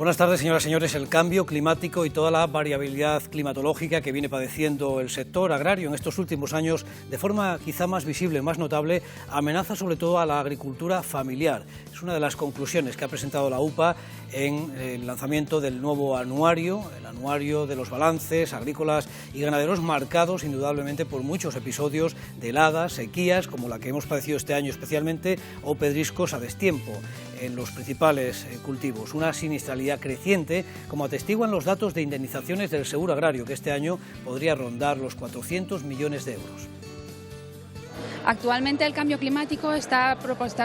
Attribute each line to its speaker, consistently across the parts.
Speaker 1: Buenas tardes, señoras y señores. El cambio climático y toda la variabilidad climatológica que viene padeciendo el sector agrario en estos últimos años, de forma quizá más visible, más notable, amenaza sobre todo a la agricultura familiar. Es una de las conclusiones que ha presentado la UPA en el lanzamiento del nuevo anuario, el anuario de los balances agrícolas y ganaderos, marcados indudablemente por muchos episodios de heladas, sequías, como la que hemos padecido este año especialmente, o pedriscos a destiempo en los principales cultivos. Una siniestralidad creciente, como atestiguan los datos de indemnizaciones del seguro agrario, que este año podría rondar los 400 millones de euros.
Speaker 2: Actualmente el cambio climático está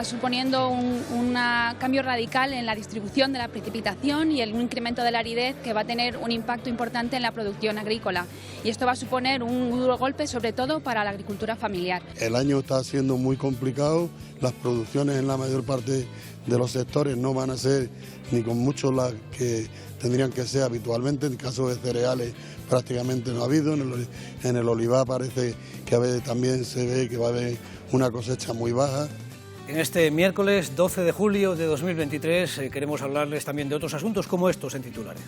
Speaker 2: suponiendo un cambio radical en la distribución de la precipitación y un incremento de la aridez que va a tener un impacto importante en la producción agrícola. Y esto va a suponer un duro golpe sobre todo para la agricultura familiar.
Speaker 3: El año está siendo muy complicado, las producciones en la mayor parte de los sectores no van a ser ni con mucho las que tendrían que ser habitualmente. En el caso de cereales prácticamente no ha habido, en el olivar parece que a veces también se ve que va a haber una cosecha muy baja.
Speaker 1: En este miércoles 12 de julio de 2023 queremos hablarles también de otros asuntos como estos en titulares.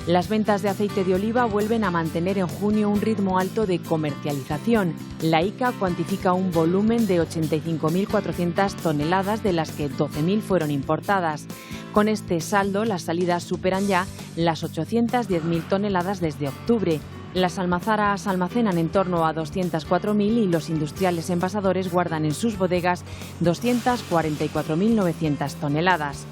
Speaker 4: Las ventas de aceite de oliva vuelven a mantener en junio un ritmo alto de comercialización. La ICA cuantifica un volumen de 85.400 toneladas, de las que 12.000 fueron importadas. Con este saldo, las salidas superan ya las 810.000 toneladas desde octubre. Las almazaras almacenan en torno a 204.000 y los industriales envasadores guardan en sus bodegas 244.900 toneladas.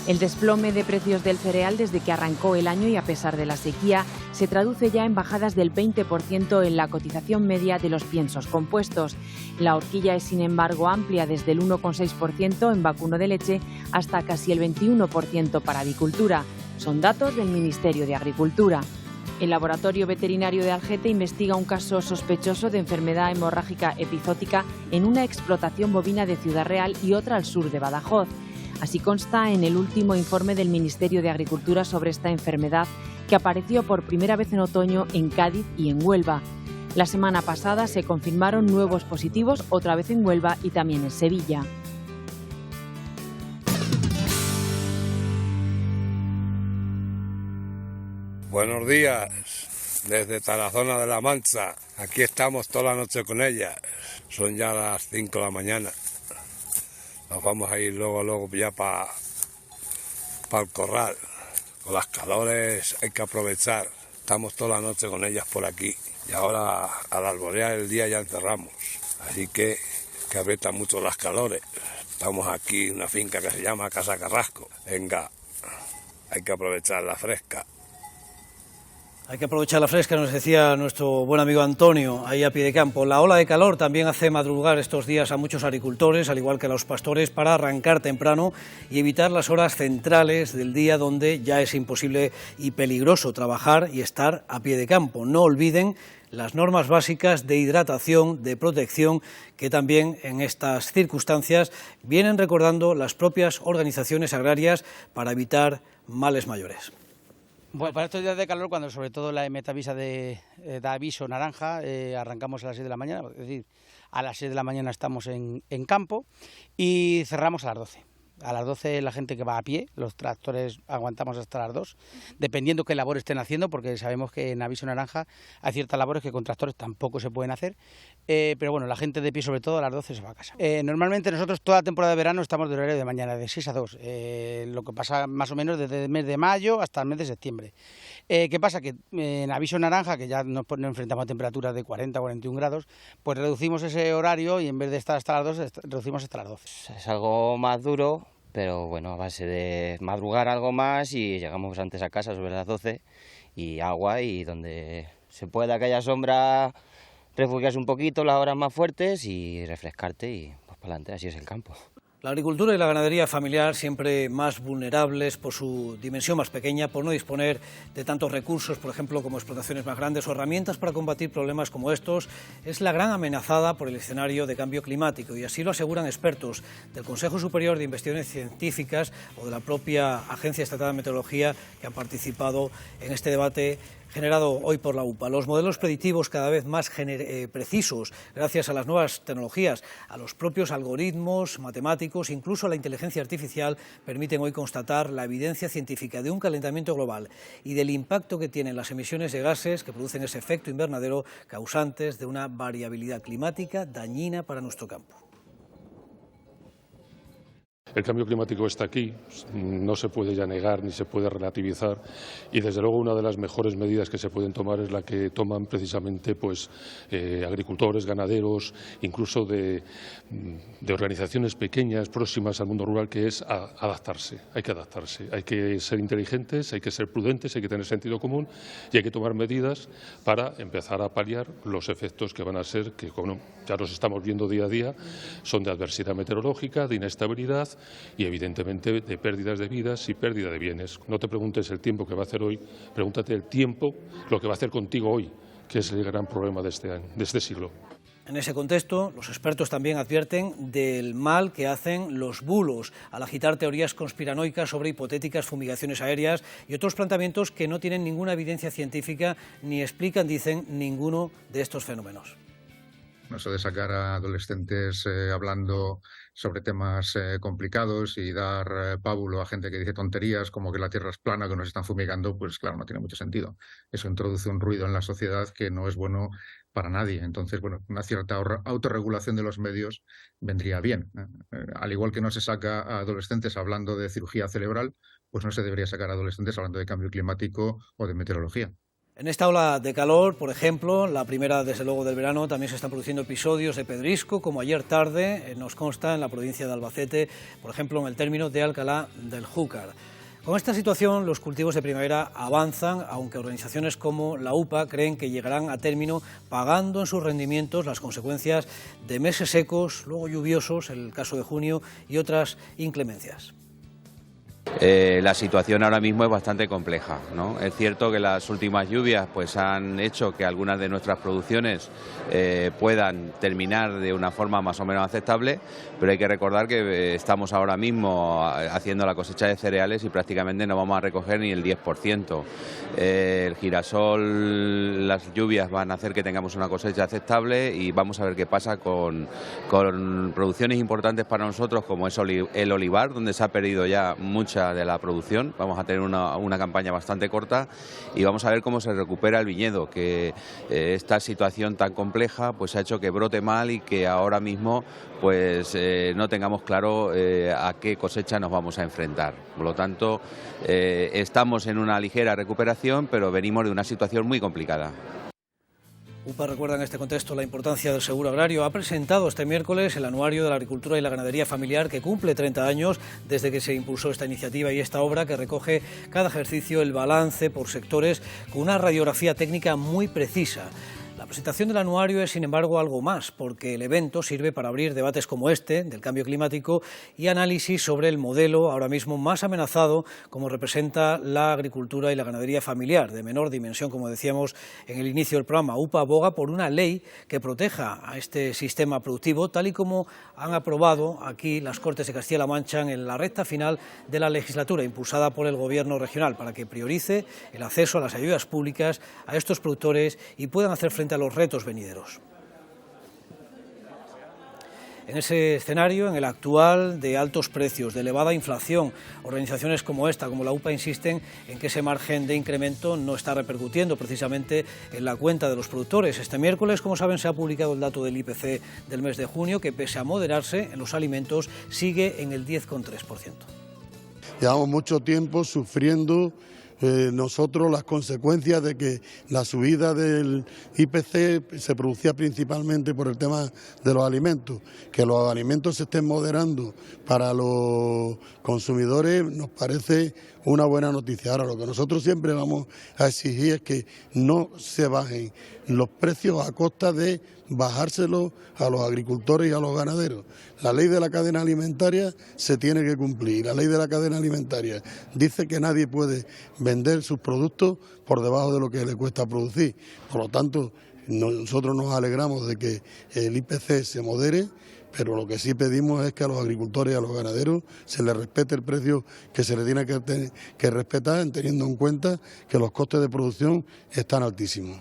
Speaker 4: El desplome de precios del cereal desde que arrancó el año y a pesar de la sequía se traduce ya en bajadas del 20% en la cotización media de los piensos compuestos. La horquilla es sin embargo amplia, desde el 1,6% en vacuno de leche hasta casi el 21% para avicultura. Son datos del Ministerio de Agricultura. El Laboratorio Veterinario de Algete investiga un caso sospechoso de enfermedad hemorrágica epizótica en una explotación bovina de Ciudad Real y otra al sur de Badajoz. Así consta en el último informe del Ministerio de Agricultura sobre esta enfermedad, que apareció por primera vez en otoño en Cádiz y en Huelva. La semana pasada se confirmaron nuevos positivos, otra vez en Huelva y también en Sevilla.
Speaker 5: Buenos días, desde Tarazona de la Mancha. Aquí estamos toda la noche con ella. Son ya las 5 de la mañana. Nos vamos a ir luego ya para el corral. Con las calores hay que aprovechar. Estamos toda la noche con ellas por aquí. Y ahora al alborear el día ya encerramos. Así que aprietan mucho las calores. Estamos aquí en una finca que se llama Casa Carrasco. Venga, hay que aprovechar la fresca.
Speaker 1: Hay que aprovechar la fresca, nos decía nuestro buen amigo Antonio, ahí a pie de campo. La ola de calor también hace madrugar estos días a muchos agricultores, al igual que a los pastores, para arrancar temprano y evitar las horas centrales del día donde ya es imposible y peligroso trabajar y estar a pie de campo. No olviden las normas básicas de hidratación, de protección, que también en estas circunstancias vienen recordando las propias organizaciones agrarias para evitar males mayores.
Speaker 6: Bueno, para estos días de calor, cuando sobre todo la EMET avisa da aviso naranja, arrancamos a las 6 de la mañana, es decir, a las 6 de la mañana estamos en campo y cerramos a las 12. A las 12 la gente que va a pie, los tractores aguantamos hasta las 2, dependiendo qué labor estén haciendo, porque sabemos que en aviso naranja hay ciertas labores que con tractores tampoco se pueden hacer, pero bueno, la gente de pie sobre todo a las 12 se va a casa. Normalmente nosotros toda la temporada de verano estamos de horario de mañana, de 6 a 2, lo que pasa más o menos desde el mes de mayo hasta el mes de septiembre. ¿Qué pasa? Que en aviso naranja, que ya nos enfrentamos a temperaturas de 40 o 41 grados, pues reducimos ese horario y en vez de estar hasta las 2, reducimos hasta las 12.
Speaker 7: Es algo más duro, pero bueno, a base de madrugar algo más y llegamos antes a casa sobre las 12 y agua, y donde se pueda que haya sombra, refugiarse un poquito las horas más fuertes y refrescarte y pues para adelante, así es el campo.
Speaker 1: La agricultura y la ganadería familiar, siempre más vulnerables por su dimensión más pequeña, por no disponer de tantos recursos, por ejemplo, como explotaciones más grandes o herramientas para combatir problemas como estos, es la gran amenazada por el escenario de cambio climático, y así lo aseguran expertos del Consejo Superior de Investigaciones Científicas o de la propia Agencia Estatal de Meteorología, que han participado en este debate generado hoy por la UPA. Los modelos predictivos cada vez más precisos, gracias a las nuevas tecnologías, a los propios algoritmos matemáticos, incluso a la inteligencia artificial, permiten hoy constatar la evidencia científica de un calentamiento global y del impacto que tienen las emisiones de gases que producen ese efecto invernadero, causantes de una variabilidad climática dañina para nuestro campo.
Speaker 8: El cambio climático está aquí, no se puede ya negar ni se puede relativizar, y desde luego una de las mejores medidas que se pueden tomar es la que toman precisamente agricultores, ganaderos, incluso de organizaciones pequeñas próximas al mundo rural, que es adaptarse. Hay que adaptarse, hay que ser inteligentes, hay que ser prudentes, hay que tener sentido común y hay que tomar medidas para empezar a paliar los efectos que van a ser, que como ya los estamos viendo día a día, son de adversidad meteorológica, de inestabilidad y evidentemente de pérdidas de vidas y pérdida de bienes. No te preguntes el tiempo que va a hacer hoy, pregúntate el tiempo, lo que va a hacer contigo hoy, que es el gran problema de este año, de este siglo.
Speaker 1: En ese contexto, los expertos también advierten del mal que hacen los bulos al agitar teorías conspiranoicas sobre hipotéticas fumigaciones aéreas y otros planteamientos que no tienen ninguna evidencia científica ni explican, dicen, ninguno de estos fenómenos.
Speaker 9: Eso de sacar a adolescentes hablando sobre temas complicados y dar pábulo a gente que dice tonterías como que la Tierra es plana, que nos están fumigando, pues claro, no tiene mucho sentido. Eso introduce un ruido en la sociedad que no es bueno para nadie. Entonces, bueno, una cierta autorregulación de los medios vendría bien. Al igual que no se saca a adolescentes hablando de cirugía cerebral, pues no se debería sacar a adolescentes hablando de cambio climático o de meteorología.
Speaker 1: En esta ola de calor, por ejemplo, la primera desde luego del verano, también se están produciendo episodios de pedrisco, como ayer tarde nos consta en la provincia de Albacete, por ejemplo en el término de Alcalá del Júcar. Con esta situación los cultivos de primavera avanzan, aunque organizaciones como la UPA creen que llegarán a término pagando en sus rendimientos las consecuencias de meses secos, luego lluviosos, el caso de junio, y otras inclemencias.
Speaker 10: La situación ahora mismo es bastante compleja, ¿no? Es cierto que las últimas lluvias pues han hecho que algunas de nuestras producciones puedan terminar de una forma más o menos aceptable, pero hay que recordar que estamos ahora mismo haciendo la cosecha de cereales y prácticamente no vamos a recoger ni el 10%. El girasol, las lluvias van a hacer que tengamos una cosecha aceptable y vamos a ver qué pasa con producciones importantes para nosotros como es el olivar, donde se ha perdido ya mucha de la producción. Vamos a tener una campaña bastante corta y vamos a ver cómo se recupera el viñedo, que esta situación tan compleja pues ha hecho que brote mal y que ahora mismo pues no tengamos claro a qué cosecha nos vamos a enfrentar. Por lo tanto, estamos en una ligera recuperación, pero venimos de una situación muy complicada.
Speaker 1: UPA recuerda en este contexto la importancia del seguro agrario. Ha presentado este miércoles el anuario de la agricultura y la ganadería familiar, que cumple 30 años desde que se impulsó esta iniciativa y esta obra, que recoge cada ejercicio el balance por sectores con una radiografía técnica muy precisa. La presentación del anuario es, sin embargo, algo más, porque el evento sirve para abrir debates como este, del cambio climático, y análisis sobre el modelo ahora mismo más amenazado, como representa la agricultura y la ganadería familiar, de menor dimensión, como decíamos en el inicio del programa. UPA aboga por una ley que proteja a este sistema productivo, tal y como han aprobado aquí las Cortes de Castilla-La Mancha en la recta final de la legislatura, impulsada por el Gobierno regional, para que priorice el acceso a las ayudas públicas a estos productores y puedan hacer frente a los retos venideros. En ese escenario, en el actual, de altos precios, de elevada inflación, organizaciones como esta, como la UPA, insisten en que ese margen de incremento no está repercutiendo precisamente en la cuenta de los productores. Este miércoles, como saben, se ha publicado el dato del IPC del mes de junio, que pese a moderarse en los alimentos, sigue en el 10,3%.
Speaker 3: Llevamos mucho tiempo sufriendo nosotros las consecuencias de que la subida del IPC se producía principalmente por el tema de los alimentos. Que los alimentos se estén moderando para los consumidores nos parece una buena noticia. Ahora, lo que nosotros siempre vamos a exigir es que no se bajen los precios a costa de bajárselo a los agricultores y a los ganaderos. La ley de la cadena alimentaria se tiene que cumplir. La ley de la cadena alimentaria dice que nadie puede vender sus productos por debajo de lo que le cuesta producir. Por lo tanto, Nosotros nos alegramos de que el IPC se modere, pero lo que sí pedimos es que a los agricultores y a los ganaderos se les respete el precio que se les tiene que respetar, teniendo en cuenta que los costes de producción están altísimos.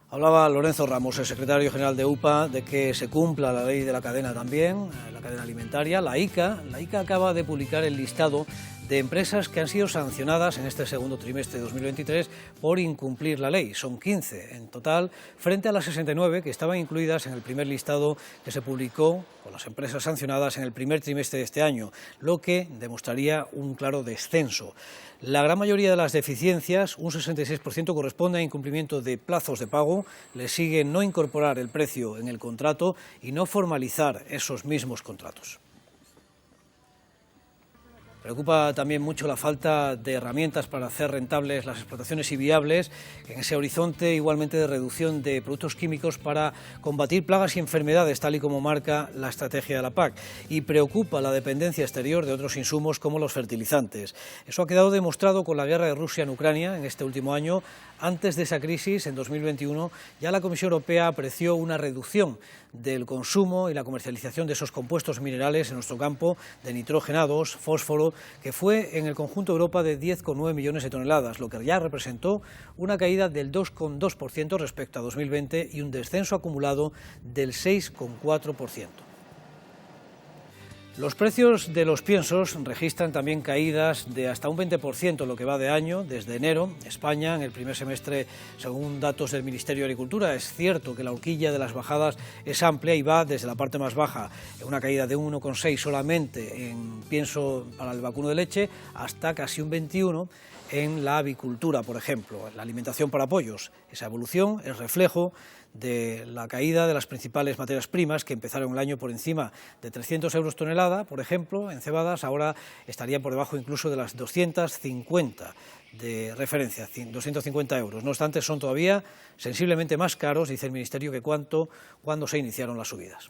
Speaker 1: Hablaba Lorenzo Ramos, el secretario general de UPA, de que se cumpla la ley de la cadena también, la cadena alimentaria. La ICA acaba de publicar el listado de empresas que han sido sancionadas en este segundo trimestre de 2023 por incumplir la ley. Son 15 en total, frente a las 69 que estaban incluidas en el primer listado que se publicó con las empresas sancionadas en el primer trimestre de este año, lo que demostraría un claro descenso. La gran mayoría de las deficiencias, un 66%, corresponde a incumplimiento de plazos de pago. Le sigue no incorporar el precio en el contrato y no formalizar esos mismos contratos. Preocupa también mucho la falta de herramientas para hacer rentables las explotaciones y viables en ese horizonte igualmente de reducción de productos químicos para combatir plagas y enfermedades, tal y como marca la estrategia de la PAC. Y preocupa la dependencia exterior de otros insumos como los fertilizantes. Eso ha quedado demostrado con la guerra de Rusia en Ucrania en este último año. Antes de esa crisis, en 2021, ya la Comisión Europea apreció una reducción del consumo y la comercialización de esos compuestos minerales en nuestro campo, de nitrógenados, fósforo, que fue en el conjunto de Europa de 10,9 millones de toneladas, lo que ya representó una caída del 2,2% respecto a 2020 y un descenso acumulado del 6,4%. Los precios de los piensos registran también caídas de hasta un 20% en lo que va de año, desde enero. España, en el primer semestre, según datos del Ministerio de Agricultura, es cierto que la horquilla de las bajadas es amplia y va desde la parte más baja, una caída de un 1,6 solamente en pienso para el vacuno de leche, hasta casi un 21% en la avicultura, por ejemplo, en la alimentación para pollos. Esa evolución es reflejo de la caída de las principales materias primas que empezaron el año por encima de 300 euros tonelada, por ejemplo, en cebadas, ahora estarían por debajo incluso de las 250 de referencia, 250 euros. No obstante, son todavía sensiblemente más caros, dice el Ministerio, que cuando se iniciaron las subidas.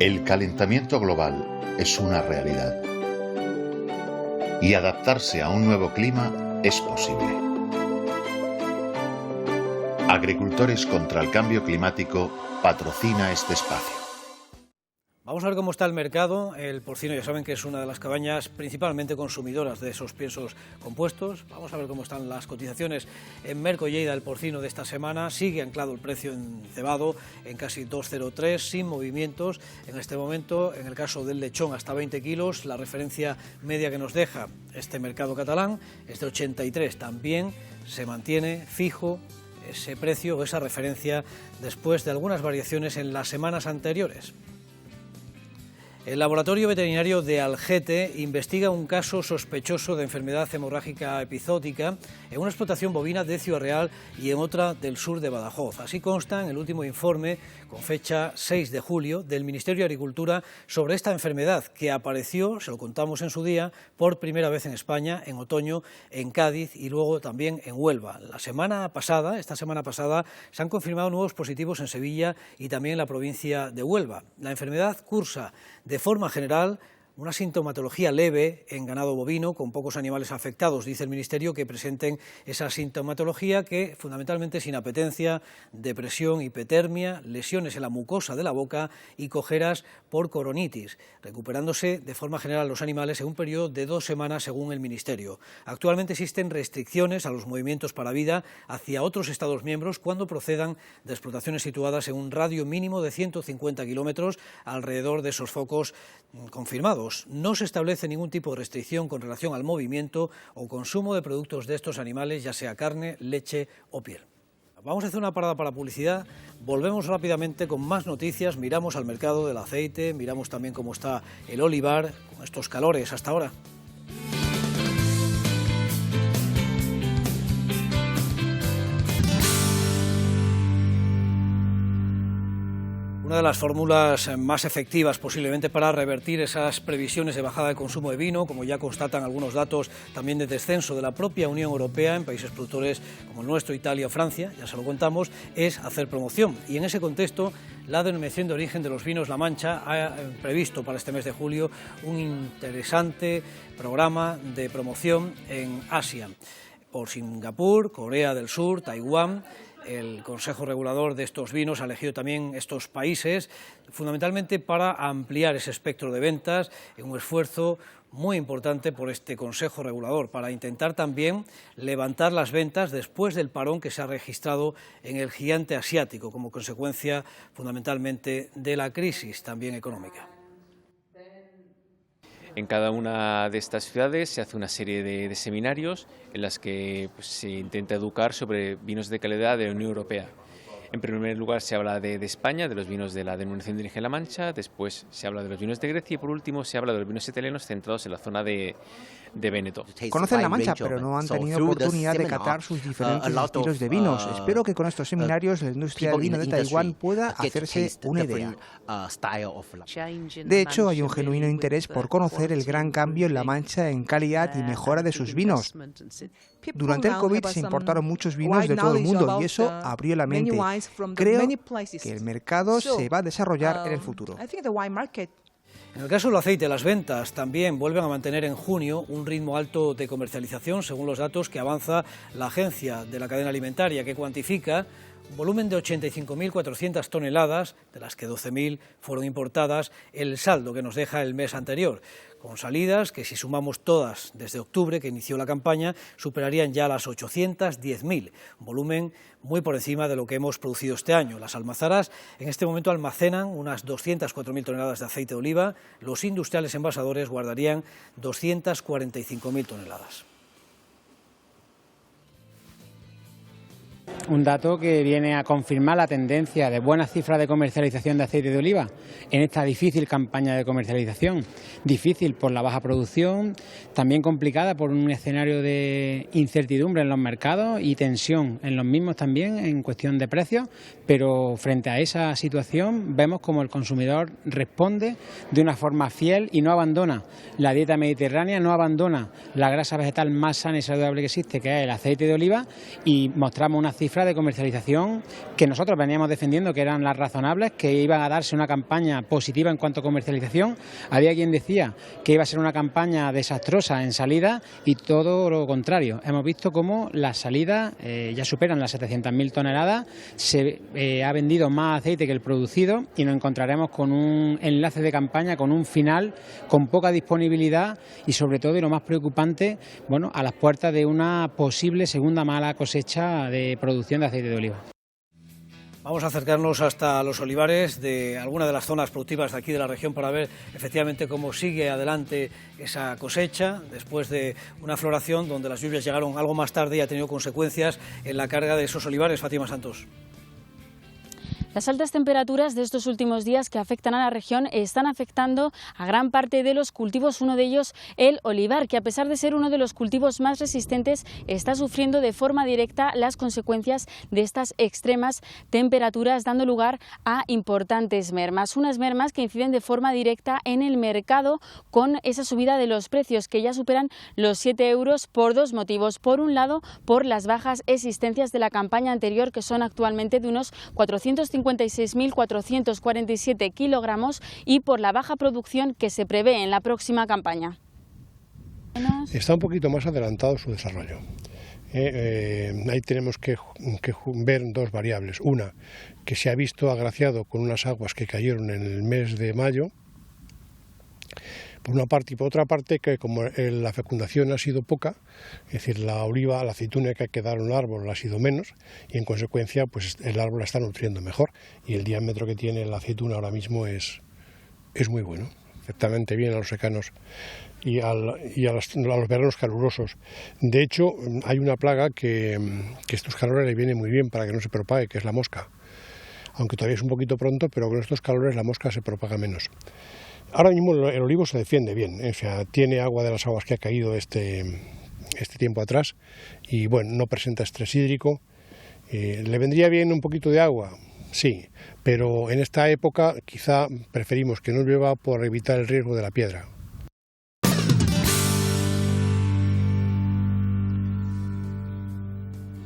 Speaker 11: El calentamiento global es una realidad y adaptarse a un nuevo clima es posible. Agricultores contra el Cambio Climático patrocina este espacio.
Speaker 1: Vamos a ver cómo está el mercado. El porcino, ya saben que es una de las cabañas principalmente consumidoras de esos piensos compuestos. Vamos a ver cómo están las cotizaciones en Merco Lleida. El porcino de esta semana sigue anclado el precio en cebado en casi 2,03, sin movimientos. En este momento, en el caso del lechón, hasta 20 kilos, la referencia media que nos deja este mercado catalán es de 83. También se mantiene fijo ese precio o esa referencia después de algunas variaciones en las semanas anteriores. El Laboratorio Veterinario de Algete investiga un caso sospechoso de enfermedad hemorrágica epizootica en una explotación bovina de Ciudad Real y en otra del sur de Badajoz. Así consta en el último informe, con fecha 6 de julio, del Ministerio de Agricultura sobre esta enfermedad que apareció, se lo contamos en su día, por primera vez en España, en otoño, en Cádiz y luego también en Huelva. Esta semana pasada, se han confirmado nuevos positivos en Sevilla y también en la provincia de Huelva. La enfermedad cursa de forma general una sintomatología leve en ganado bovino, con pocos animales afectados. Dice el Ministerio que presenten esa sintomatología que fundamentalmente es inapetencia, depresión, hipotermia, lesiones en la mucosa de la boca y cojeras por coronitis, recuperándose de forma general los animales en un periodo de 2 semanas según el Ministerio. Actualmente existen restricciones a los movimientos para vida hacia otros Estados miembros cuando procedan de explotaciones situadas en un radio mínimo de 150 kilómetros alrededor de esos focos confirmados. No se establece ningún tipo de restricción con relación al movimiento o consumo de productos de estos animales, ya sea carne, leche o piel. Vamos a hacer una parada para publicidad, volvemos rápidamente con más noticias, miramos al mercado del aceite, miramos también cómo está el olivar con estos calores hasta ahora. Una de las fórmulas más efectivas posiblemente para revertir esas previsiones de bajada de consumo de vino, como ya constatan algunos datos también de descenso de la propia Unión Europea en países productores como el nuestro, Italia o Francia, ya se lo contamos, es hacer promoción. Y en ese contexto, la Denominación de Origen de los Vinos La Mancha ha previsto para este mes de julio un interesante programa de promoción en Asia. por Singapur, Corea del Sur, Taiwán. El Consejo Regulador de estos vinos ha elegido también estos países fundamentalmente para ampliar ese espectro de ventas, en un esfuerzo muy importante por este Consejo Regulador, para intentar también levantar las ventas después del parón que se ha registrado en el gigante asiático como consecuencia fundamentalmente de la crisis también económica.
Speaker 12: En cada una de estas ciudades se hace una serie de seminarios en las que se intenta educar sobre vinos de calidad de la Unión Europea. En primer lugar se habla de España, de los vinos de la denominación de origen La Mancha, después se habla de los vinos de Grecia y por último se habla de los vinos italianos centrados en la zona de Véneto.
Speaker 13: Conocen La Mancha, pero no han tenido oportunidad de catar sus diferentes estilos de vinos. Espero que con estos seminarios la industria del vino de Taiwán pueda hacerse una idea. De hecho, hay un genuino interés por conocer el gran cambio en La Mancha en calidad y mejora de sus vinos. Durante el COVID se importaron muchos vinos de todo el mundo y eso abrió la mente. Creo que el mercado se va a desarrollar en el futuro.
Speaker 1: En el caso del aceite, las ventas también vuelven a mantener en junio un ritmo alto de comercialización, según los datos que avanza la Agencia de la Cadena Alimentaria, que cuantifica un volumen de 85.400 toneladas, de las que 12.000 fueron importadas, el saldo que nos deja el mes anterior, con salidas que, si sumamos todas desde octubre, que inició la campaña, superarían ya las 810.000, un volumen muy por encima de lo que hemos producido este año. Las almazaras en este momento almacenan unas 204.000 toneladas de aceite de oliva, los industriales envasadores guardarían 245.000 toneladas.
Speaker 14: Un dato que viene a confirmar la tendencia de buenas cifras de comercialización de aceite de oliva en esta difícil campaña de comercialización. Difícil por la baja producción, también complicada por un escenario de incertidumbre en los mercados y tensión en los mismos también en cuestión de precios, pero frente a esa situación vemos como el consumidor responde de una forma fiel y no abandona la dieta mediterránea, no abandona la grasa vegetal más sana y saludable que existe, que es el aceite de oliva, y mostramos una cifra de comercialización que nosotros veníamos defendiendo que eran las razonables, que iban a darse una campaña positiva en cuanto a comercialización. Había quien decía que iba a ser una campaña desastrosa en salida y todo lo contrario. Hemos visto cómo las salidas ya superan las 700.000 toneladas, se ha vendido más aceite que el producido y nos encontraremos con un enlace de campaña, con un final con poca disponibilidad y sobre todo, y lo más preocupante, bueno, a las puertas de una posible segunda mala cosecha de producción de aceite de oliva.
Speaker 1: Vamos a acercarnos hasta los olivares de alguna de las zonas productivas de aquí de la región para ver efectivamente cómo sigue adelante esa cosecha después de una floración donde las lluvias llegaron algo más tarde y ha tenido consecuencias en la carga de esos olivares. Fátima Santos.
Speaker 15: Las altas temperaturas de estos últimos días que afectan a la región están afectando a gran parte de los cultivos, uno de ellos el olivar, que a pesar de ser uno de los cultivos más resistentes, está sufriendo de forma directa las consecuencias de estas extremas temperaturas, dando lugar a importantes mermas. Unas mermas que inciden de forma directa en el mercado con esa subida de los precios que ya superan los 7 euros por dos motivos. Por un lado, por las bajas existencias de la campaña anterior, que son actualmente de unos 456.447 kilogramos, y por la baja producción que se prevé en la próxima campaña.
Speaker 16: Está un poquito más adelantado su desarrollo. Ahí tenemos que ver dos variables. Una, que se ha visto agraciado con unas aguas que cayeron en el mes de mayo, por una parte, y por otra parte que como la fecundación ha sido poca, es decir, la oliva, la aceituna que ha quedado en el árbol ha sido menos y en consecuencia pues el árbol la está nutriendo mejor y el diámetro que tiene la aceituna ahora mismo es muy bueno, perfectamente bien a los secanos y a los veranos calurosos. De hecho, hay una plaga que estos calores le viene muy bien para que no se propague, que es la mosca. Aunque todavía es un poquito pronto, pero con estos calores la mosca se propaga menos. Ahora mismo el olivo se defiende bien, o sea, tiene agua de las aguas que ha caído este tiempo atrás y bueno, no presenta estrés hídrico. ¿Le vendría bien un poquito de agua? Sí, pero en esta época quizá preferimos que no llueva por evitar el riesgo de la piedra.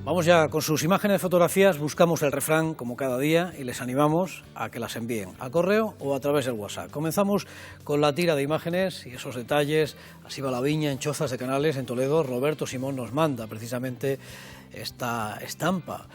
Speaker 1: Vamos ya con sus imágenes, fotografías, buscamos el refrán como cada día y les animamos a que las envíen al correo o a través del WhatsApp. Comenzamos con la tira de imágenes y esos detalles. Así va la viña en Chozas de Canales, en Toledo. Roberto Simón nos manda precisamente esta estampa,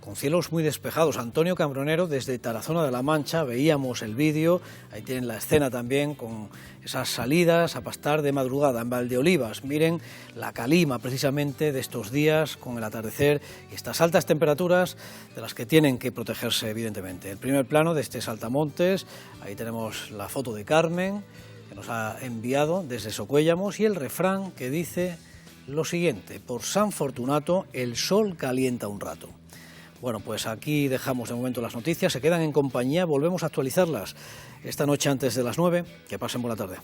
Speaker 1: con cielos muy despejados. Antonio Cambronero desde Tarazona de la Mancha, veíamos el vídeo, ahí tienen la escena también con esas salidas a pastar de madrugada en Valdeolivas. Miren la calima precisamente de estos días con el atardecer y estas altas temperaturas de las que tienen que protegerse evidentemente. El primer plano de este Saltamontes, ahí tenemos la foto de Carmen que nos ha enviado desde Socuéllamos y el refrán que dice lo siguiente: por San Fortunato el sol calienta un rato. Bueno, pues aquí dejamos de momento las noticias, se quedan en compañía, volvemos a actualizarlas esta noche antes de las 9, que pasen buena tarde.